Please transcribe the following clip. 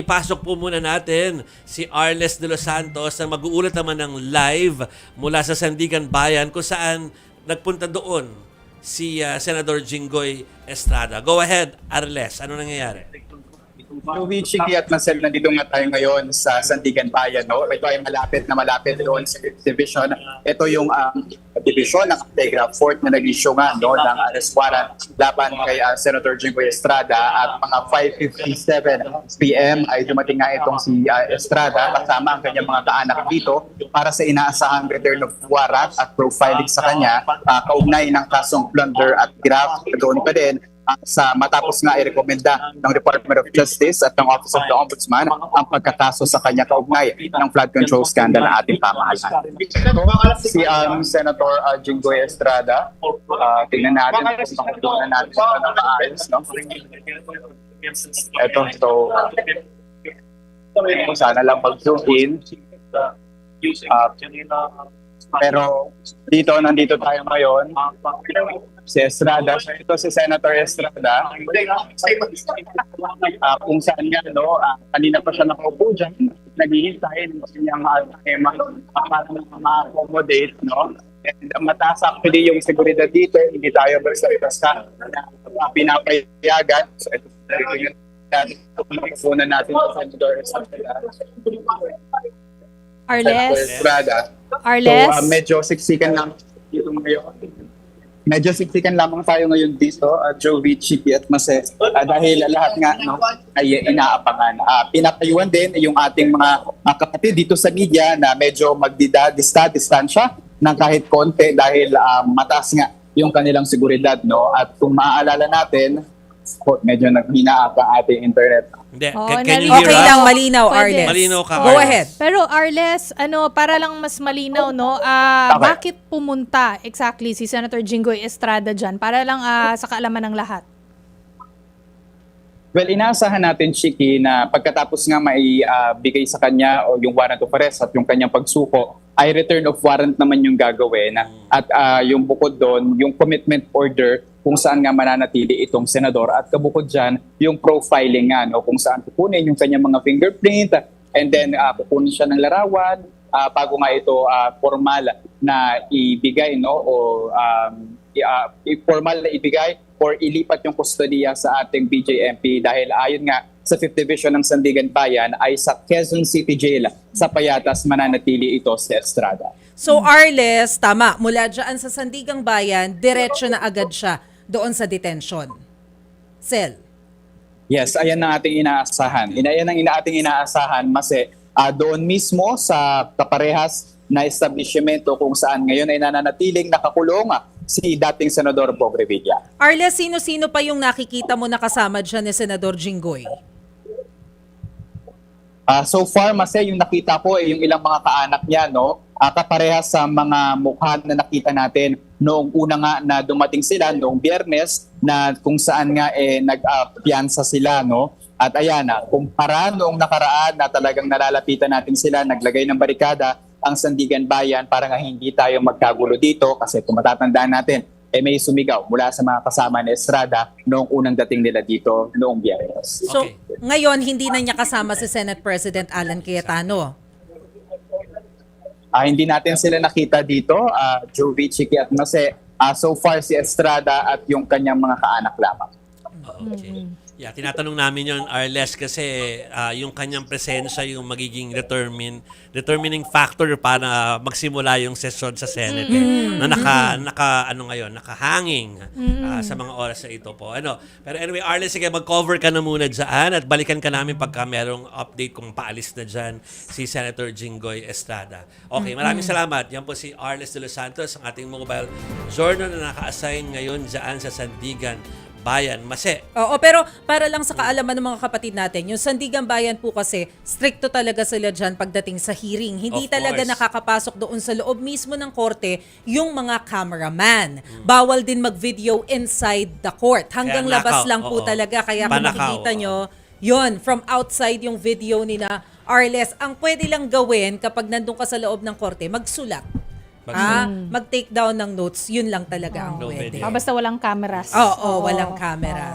ipasok po muna natin si Arles de los Santos na mag-uulat naman ng live mula sa Sandigan Bayan kung saan nagpunta doon si Senador Jinggoy Estrada. Go ahead, Arles. Ano nangyayari? Joey, Chiki at Marcel, nandito nga tayo ngayon sa Sandigan Bayan. No? Ito ay malapit doon sa division. Ito yung division ng Telegraph Fort na nag-issue nga ng arrest warrant laban kay Senator Jinggoy Estrada at mga 5:57 p.m. ay dumating nga itong si Estrada kasama ang kanyang mga kaanak dito para sa inaasahang return of warrant at profiling sa kanya kaugnay ng kasong plunder at graft. Doon pa din sa matapos nga i-rekomenda ng Department of Justice at ng Office of the Ombudsman ang pagkakaso sa kanya kaugnay ng flood control scandal ng ating pamahalaan. Si Senator Jinggoy Estrada, tingnan natin kung makutunan natin ng maayos. No? Ito, so sana lang mag-zoom in. Pero nandito tayo ngayon. Si Estrada, ito si Senator Estrada. Kung saan nga, kanina pa siya nakaupo dyan, naghihintay ng kanyang tema para ma-accommodate, no? And mataas actually yung seguridad dito, hindi tayo basta-basta na pinapayagan. So ito muna natin sa Senator Estrada. Arles? So medyo siksikan lang dito ngayon. Medyo siksikan lamang tayo ngayon dito, Joey, Chiki at Marcel, dahil lahat nga ay inaabangan. Pinapayuan din yung ating mga kapatid dito sa media na medyo distansya ng kahit konti dahil mataas nga yung kanilang seguridad. No? At kung maaalala natin, medyo naghina ang ating internet. Hindi. Oo, Can you okay hear lang, us? malinaw, Pwede. Arles. Malinaw ka, Go Arles. ahead. Pero Arles, para lang mas malinaw, no? Bakit pumunta exactly si Senator Jinggoy Estrada dyan? Para lang sa kaalaman ng lahat. Well, inaasahan natin, Chiki, na pagkatapos nga maibigay sa kanya o yung warrant of arrest at yung kanyang pagsuko, ay return of warrant naman yung gagawin. At yung bukod doon, yung commitment order kung saan nga mananatili itong senador. At kabukod dyan, yung profiling nga, kung saan kukunin yung kanyang mga fingerprint and then kukunin siya ng larawan bago nga ito formal na ibigay formal na ibigay or ilipat yung kustodiya sa ating BJMP dahil ayon nga sa 5th Division ng Sandigan Bayan ay sa Quezon City Jail sa Payatas mananatili ito si Estrada. So Arles, tama, mula dyan sa Sandigang Bayan, diretso na agad siya doon sa detention. Sel. Yes, ayan ang ating inaasahan. Ayan ang ating inaasahan kasi doon mismo sa kaparehas na establishmento kung saan ngayon ay nananatiling nakakulong si dating Senador Bong Revilla. Arles, sino-sino pa yung nakikita mo nakasama dyan ni Senador Jinggoy? So far, yung nakita ko yung ilang mga kaanak niya, kaparehas sa mga mukha na nakita natin noong una nga na dumating sila noong Biyernes na kung saan nga nagpiyansa sila, At ayan kumpara noong nakaraan na talagang nalalapitan natin sila, naglagay ng barikada ang Sandigan Bayan para nga hindi tayo magkagulo dito kasi kung matatandaan natin, may sumigaw mula sa mga kasama ni Estrada noong unang dating nila dito noong Biyernes. So, Okay. ngayon, hindi na niya kasama si Senate President Alan Cayetano. Hindi natin sila nakita dito, Joey, Chiki at Mase. So far si Estrada at yung kanyang mga kaanak lamang. Okay. Yeah, tinatanong namin yon Arles kasi yung kanyang presensya yung magiging determining factor para magsimula yung session sa Senate na nakahanging sa mga oras na ito po. Pero anyway, Arles, sige, mag-cover ka na muna dyan at balikan ka namin pagka merong update kung paalis na dyan si Senator Jinggoy Estrada. Okay, maraming salamat. Yan po si Arles de los Santos, ang ating mobile journal na naka-assign ngayon dyan sa Sandigan Bayan, Mase. Oo, pero para lang sa kaalaman ng mga kapatid natin, yung Sandigan Bayan po kasi, stricto talaga sila dyan pagdating sa hearing. Hindi Of talaga course. nakakapasok doon sa loob mismo ng korte yung mga cameraman. Bawal din mag-video inside the court. Hanggang Kaya labas nakaw, lang po oo. talaga. Kaya kung Panakaw, makikita nyo, yun, from outside yung video ni na Arles, ang pwede lang gawin kapag nandun ka sa loob ng korte, magsulat. Mag-take down ng notes, yun lang talaga ang No pwede. video. Basta walang cameras. Oo, walang cameras.